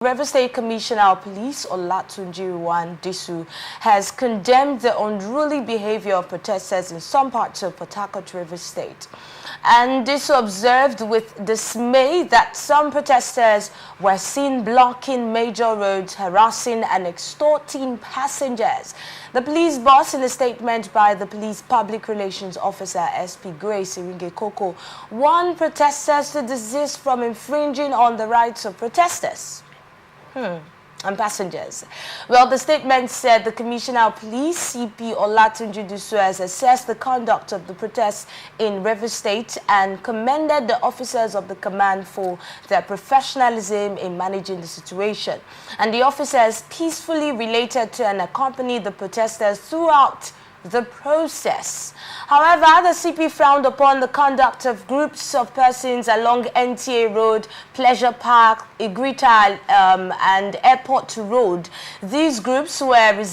River State Commissioner of Police Olatunji Disu has condemned the unruly behaviour of protesters in some parts of Port Harcourt, River State. And Disu observed with dismay that some protesters were seen blocking major roads, harassing and extorting passengers. The police boss, in a statement by the police public relations officer SP Grace Koko, warned protesters to desist from infringing on the rights of protesters and passengers. Well, the statement said the Commissioner of Police, CP Olatunji Disu, has assessed the conduct of the protests in River State and commended the officers of the command for their professionalism in managing the situation. And the officers peacefully related to and accompanied the protesters throughout the process. However, the CP frowned upon the conduct of groups of persons along NTA Road, Pleasure Park, Igrita and Airport Road. These groups were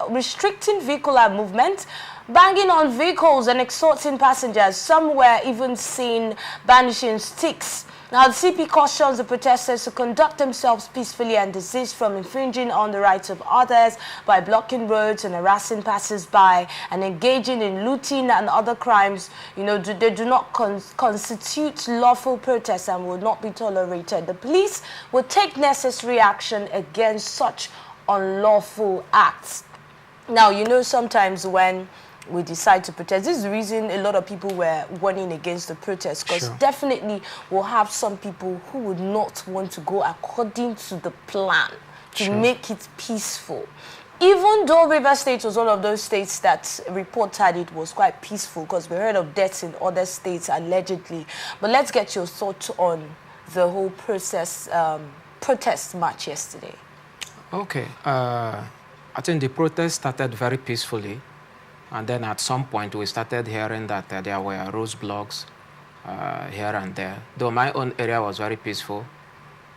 restricting vehicular movement, banging on vehicles and extorting passengers. Some were even seen brandishing sticks. Now, the CP cautions the protesters to conduct themselves peacefully and desist from infringing on the rights of others by blocking roads and harassing passers-by and engaging in looting and other crimes. You know, they do not constitute lawful protests and will not be tolerated. The police will take necessary action against such unlawful acts. Now, you know, sometimes when we decide to protest, this is the reason a lot of people were warning against the protest, because definitely we'll have some people who would not want to go according to the plan to make it peaceful. Even though River State was one of those states that reported it was quite peaceful, because we heard of deaths in other states allegedly. But let's get your thoughts on the whole process, protest march yesterday. Okay, I think the protest started very peacefully. And then at some point, we started hearing that there were roadblocks here and there. Though my own area was very peaceful.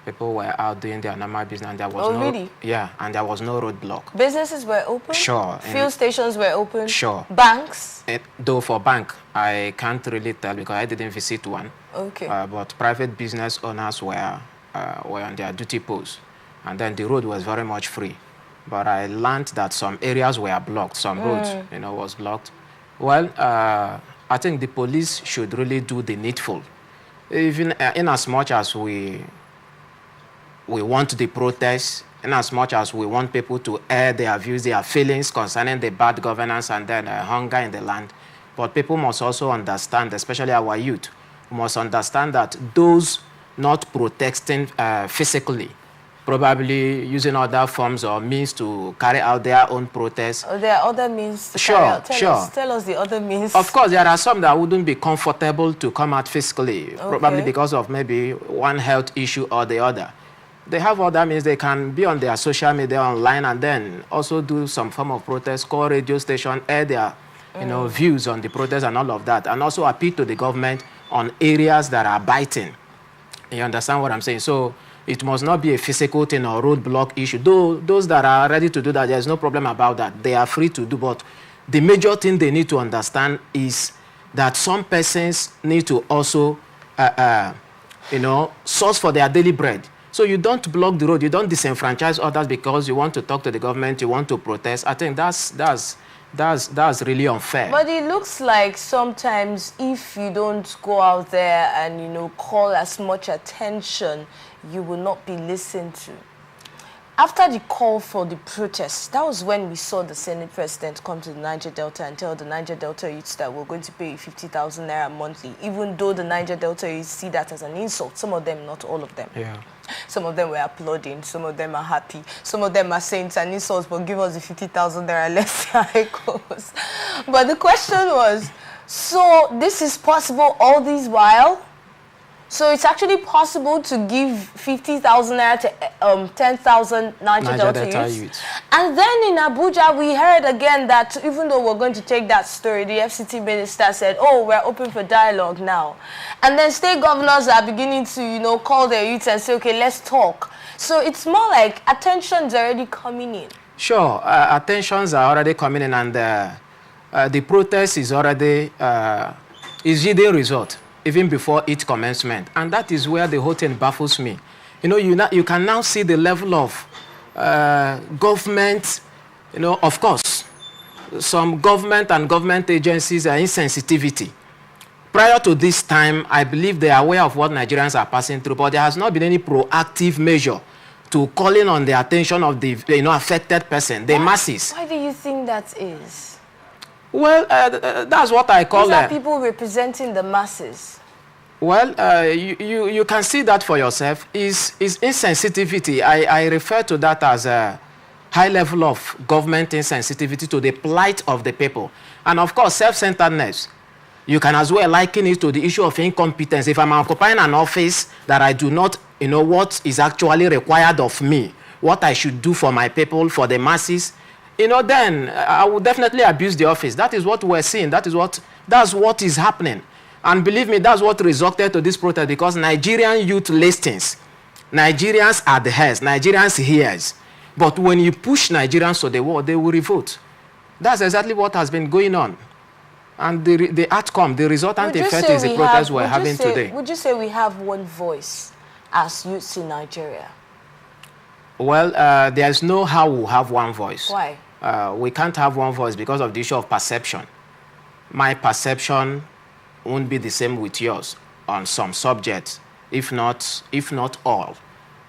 People were out doing their normal business, and there was really? Yeah, and there was no roadblock. Businesses were open? Sure. Fuel stations were open? Sure. Banks? Though for bank, I can't really tell because I didn't visit one. Okay. But private business owners were on their duty posts. And then the road was very much free. But I learned that some areas were blocked, some roads, was blocked. Well, I think the police should really do the needful. Even in as much as we want the protests, in as much as we want people to air their views, their feelings concerning the bad governance and then hunger in the land. But people must also understand, especially our youth, must understand that those not protesting physically, probably using other forms or means to carry out their own protests. Oh, there are other means to carry out. Tell us the other means. Of course, there are some that wouldn't be comfortable to come out physically, probably because of maybe one health issue or the other. They have other means. They can be on their social media online and then also do some form of protest, call radio station, air their views on the protest and all of that, and also appeal to the government on areas that are biting. You understand what I'm saying? So it must not be a physical thing or roadblock issue. Though those that are ready to do that, there's no problem about that. They are free to do. But the major thing they need to understand is that some persons need to also, source for their daily bread. So you don't block the road. You don't disenfranchise others because you want to talk to the government, you want to protest. I think that's really unfair. But it looks like sometimes if you don't go out there and, call as much attention, you will not be listened to. After the call for the protest, that was when we saw the Senate President come to the Niger Delta and tell the Niger Delta youths that we're going to pay 50,000 naira monthly, even though the Niger Delta youths see that as an insult. Some of them, not all of them. Yeah. Some of them were applauding, some of them are happy, some of them are saying it's an insult, but give us the 50,000 naira, let's see how it goes. But the question was, so this is possible all this while? So it's actually possible to give 50,000 naira to 10,000 Niger Delta youths. And then in Abuja, we heard again that even though we're going to take that story, the FCT minister said, oh, we're open for dialogue now. And then state governors are beginning to, call their youths and say, okay, let's talk. So it's more like attention's already coming in. Sure, attentions are already coming in, and the protest is already is yielding result even before its commencement. And that is where the whole thing baffles me. you can now see the level of government, of course, some government and government agencies are insensitivity. Prior to this time, I believe they are aware of what Nigerians are passing through, but there has not been any proactive measure to calling on the attention of the affected person, the masses. Why do you think that is? Well, that's what I call... These are people representing the masses. Well, you can see that for yourself. Is insensitivity. I refer to that as a high level of government insensitivity to the plight of the people. And of course, self-centeredness. You can as well liken it to the issue of incompetence. If I'm occupying an office that I do not what is actually required of me, what I should do for my people, for the masses, then I will definitely abuse the office. That is what we're seeing. That's what is happening. And believe me, that's what resulted to this protest, because Nigerian youth listens. Nigerians are the heads. Nigerians hears. But when you push Nigerians to the wall, they will revolt. That's exactly what has been going on. And the outcome, the resultant effect is the protest we're having today. Would you say we have one voice as youths in Nigeria? Well, there's no how we'll have one voice. Why? We can't have one voice because of the issue of perception. My perception won't be the same with yours on some subjects, if not all.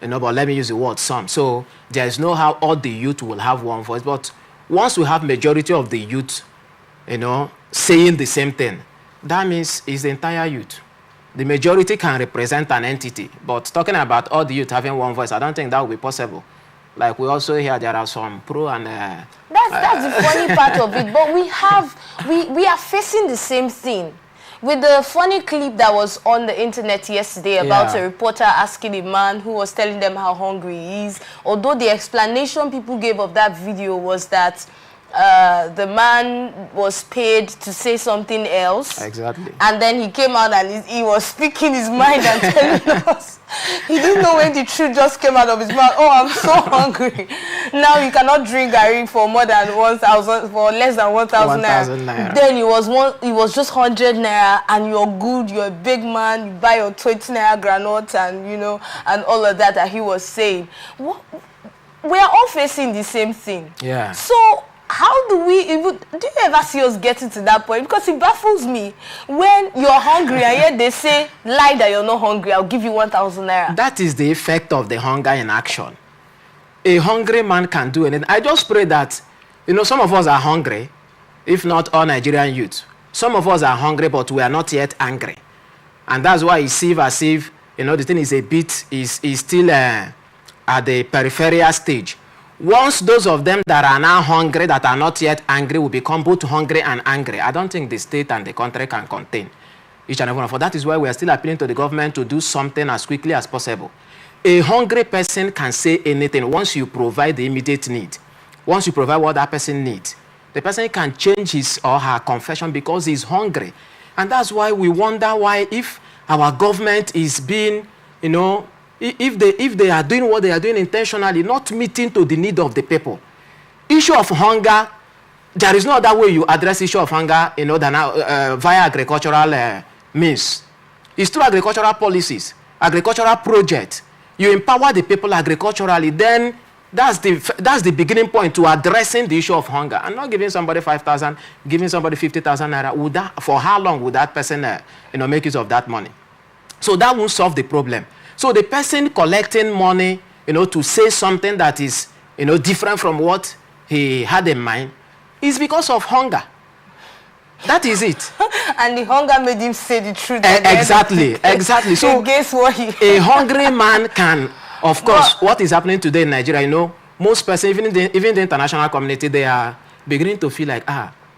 But let me use the word some. So there's no how all the youth will have one voice. But once we have majority of the youth, saying the same thing, that means it's the entire youth. The majority can represent an entity, but talking about all the youth having one voice, I don't think that will be possible. Like we also hear there are some pro and... That's the funny part of it, but we are facing the same thing. With the funny clip that was on the internet yesterday about a reporter asking a man who was telling them how hungry he is, although the explanation people gave of that video was that the man was paid to say something else. Exactly. And then he came out and he was speaking his mind and telling us. He didn't know when the truth just came out of his mouth. Oh, I'm so hungry. Now you cannot drink Gary for more than 1,000, for less than 1,000 naira. Then it was just 100 naira, and you're good, you're a big man, you buy your 20 naira granote and and all of that he was saying. We are all facing the same thing. Yeah. So how do you ever see us getting to that point? Because it baffles me when you're hungry and yet they say, lie that you're not hungry, I'll give you 1,000 naira. That is the effect of the hunger in action. A hungry man can do anything. I just pray that, some of us are hungry, if not all Nigerian youth. Some of us are hungry, but we are not yet angry. And that's why it seems as if, the thing is is still at the peripheral stage. Once those of them that are now hungry, that are not yet angry, will become both hungry and angry, I don't think the state and the country can contain each and every one. For that is why we are still appealing to the government to do something as quickly as possible. A hungry person can say anything once you provide the immediate need. Once you provide what that person needs, the person can change his or her confession because he's hungry. And that's why we wonder why, if our government is being, if they are doing what they are doing intentionally, not meeting to the need of the people. Issue of hunger, there is no other way you address issue of hunger, than via agricultural means. It's through agricultural policies, agricultural projects. You empower the people agriculturally, then that's the beginning point to addressing the issue of hunger. And not giving somebody 5,000, giving somebody 50,000 naira. For how long would that person, make use of that money? So that won't solve the problem. So the person collecting money, to say something that is, different from what he had in mind, is because of hunger. That is it. And the hunger made him say the truth. Exactly. So guess what? A hungry man can, of course, what is happening today in Nigeria, most persons, even the international community, they are beginning to feel like,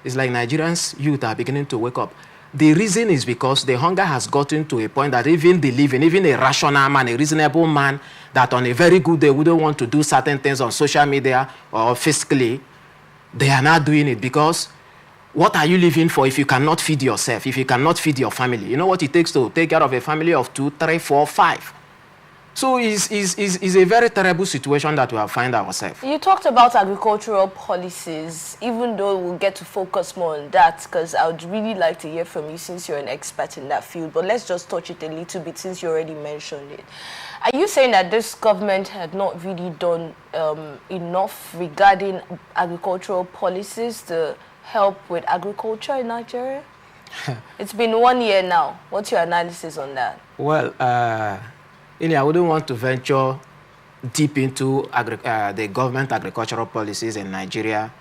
it's like Nigerians youth are beginning to wake up. The reason is because the hunger has gotten to a point that even a rational man, a reasonable man, that on a very good day wouldn't want to do certain things on social media or physically, they are not doing it. Because what are you living for if you cannot feed yourself, if you cannot feed your family? You know what it takes to take care of a family of 2, 3, 4, 5. So it's a very terrible situation that we have found ourselves. You talked about agricultural policies, even though we'll get to focus more on that, because I would really like to hear from you since you're an expert in that field. But let's just touch it a little bit since you already mentioned it. Are you saying that this government had not really done enough regarding agricultural policies to help with agriculture in Nigeria? It's been 1 year now. What's your analysis on that? Well, I wouldn't want to venture deep into the government agricultural policies in Nigeria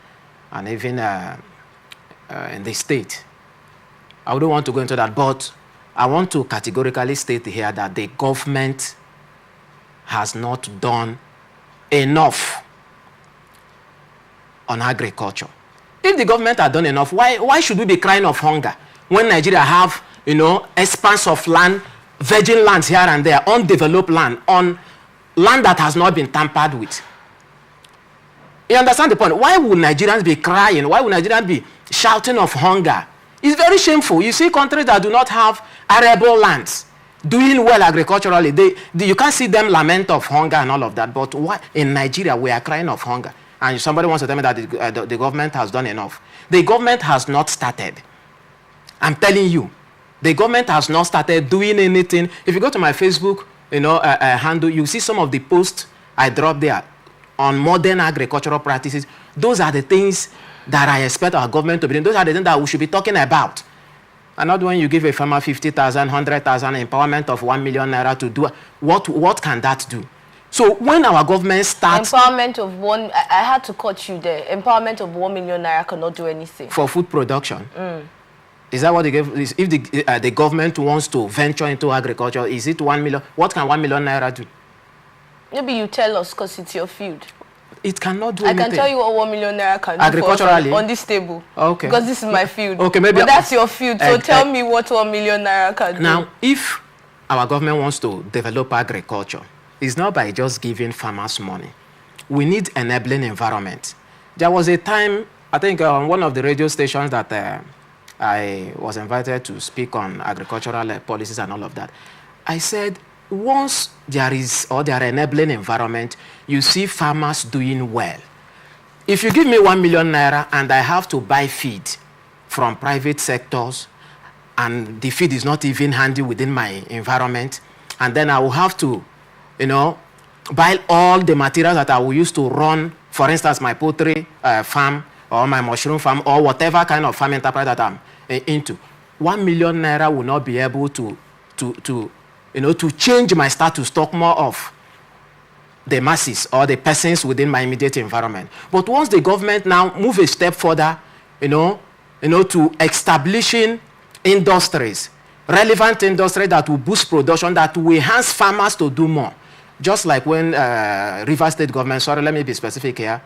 and even in the state. I wouldn't want to go into that, but I want to categorically state here that the government has not done enough on agriculture. If the government had done enough, why should we be crying of hunger when Nigeria have, expanse of land, virgin lands here and there, undeveloped land, on land that has not been tampered with? You understand the point? Why would Nigerians be crying? Why would Nigerians be shouting of hunger? It's very shameful. You see countries that do not have arable lands doing well agriculturally, you can't see them lament of hunger and all of that. But why in Nigeria we are crying of hunger? And somebody wants to tell me that the government has done enough. The government has not started. I'm telling you, the government has not started doing anything. If you go to my Facebook, handle, you see some of the posts I dropped there on modern agricultural practices. Those are the things that I expect our government to be doing. Those are the things that we should be talking about. And not when you give a farmer 50,000, 100,000, empowerment of 1 million naira to do, what can that do? So when our government starts... Empowerment of one, I had to cut you there. Empowerment of 1 million naira cannot do anything. For food production. Is that what they give? If the government wants to venture into agriculture, is it 1 million? What can 1 million naira do? Maybe you tell us because it's your field. It cannot do anything. I can tell you what 1 million naira can do agriculturally on this table. Okay. Because this is my field. Okay, maybe. But that's your field. So tell me what 1 million naira can do. Now, if our government wants to develop agriculture, it's not by just giving farmers money. We need enabling environment. There was a time, I think, on one of the radio stations that I was invited to speak on agricultural policies and all of that. I said, once there are enabling environment, you see farmers doing well. If you give me 1 million naira and I have to buy feed from private sectors, and the feed is not even handy within my environment, and then I will have to, buy all the materials that I will use to run, for instance, my poultry farm or my mushroom farm or whatever kind of farm enterprise that I'm into. 1 million naira will not be able to change my status, talk more of the masses or the persons within my immediate environment. But once the government now move a step further, to establishing industries, relevant industry that will boost production, that will enhance farmers to do more. Just like when River State government, sorry, let me be specific here,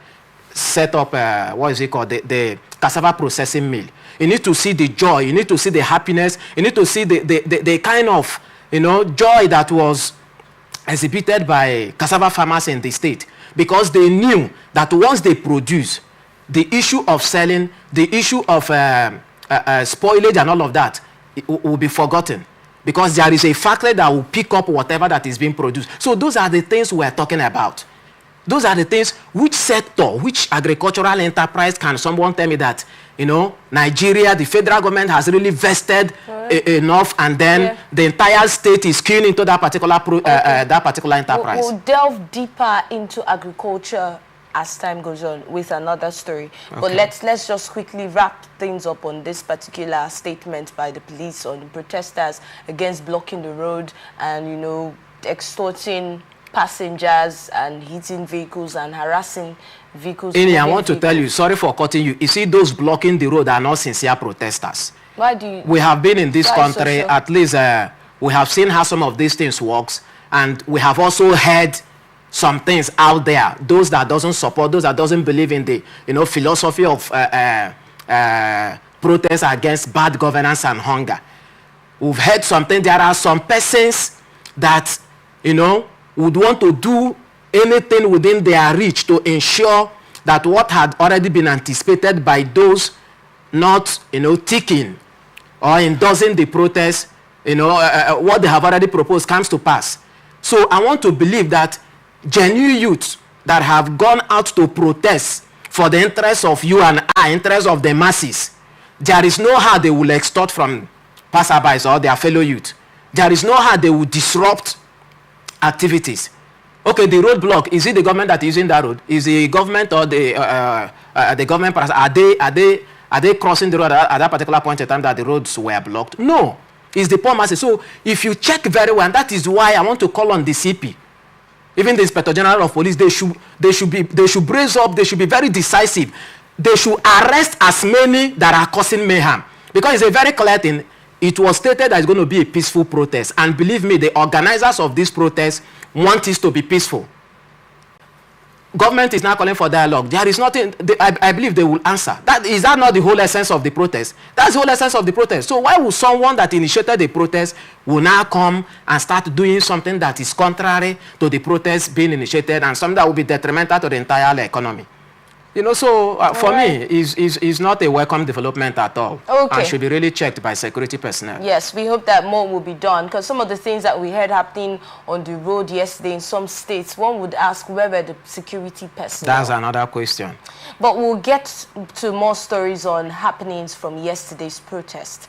set up, the cassava processing mill. You need to see the joy, you need to see the happiness, you need to see the kind of, joy that was exhibited by cassava farmers in the state, because they knew that once they produce, the issue of selling, the issue of spoilage and all of that will be forgotten, because there is a factory that will pick up whatever that is being produced. So those are the things we are talking about. Those are the things. Which sector, which agricultural enterprise can someone tell me that, Nigeria, the federal government has really vested enough, and then the entire state is keen into that particular that particular enterprise? We'll delve deeper into agriculture as time goes on with another story. Okay. But let's just quickly wrap things up on this particular statement by the police on the protesters against blocking the road and, extorting passengers and hitting vehicles and harassing vehicles. I want to tell you, sorry for cutting you. You see, those blocking the road are not sincere protesters. Why do you? We have been in this country, at least we have seen how some of these things works, and we have also heard some things out there. Those that doesn't support, those that doesn't believe in the philosophy of protest against bad governance and hunger. We've heard something. There are some persons that would want to do anything within their reach to ensure that what had already been anticipated by those not ticking or endorsing the protest, what they have already proposed comes to pass. So I want to believe that genuine youths that have gone out to protest for the interests of you and I, interests of the masses, there is no how they will extort from passerbys or their fellow youth. There is no how they will disrupt activities. Okay, the road block, is it the government that is using that road? Is the government or the government, are they crossing the road at that particular point in time that the roads were blocked? No, it's the poor masses. So if you check very well, and that is why I want to call on the CP, even the Inspector General of Police, they should brace up, they should be very decisive. They should arrest as many that are causing mayhem. Because it's a very clear thing. It was stated that it's going to be a peaceful protest. And believe me, the organizers of this protest want it to be peaceful. Government is now calling for dialogue. There is nothing, I believe they will answer. Is that not the whole essence of the protest? That's the whole essence of the protest. So why would someone that initiated the protest will now come and start doing something that is contrary to the protest being initiated and something that will be detrimental to the entire economy? You know, so for me, is not a welcome development at all. Okay. And should be really checked by security personnel. Yes, we hope that more will be done, because some of the things that we heard happening on the road yesterday in some states, one would ask, where were the security personnel? That's another question. But we'll get to more stories on happenings from yesterday's protest.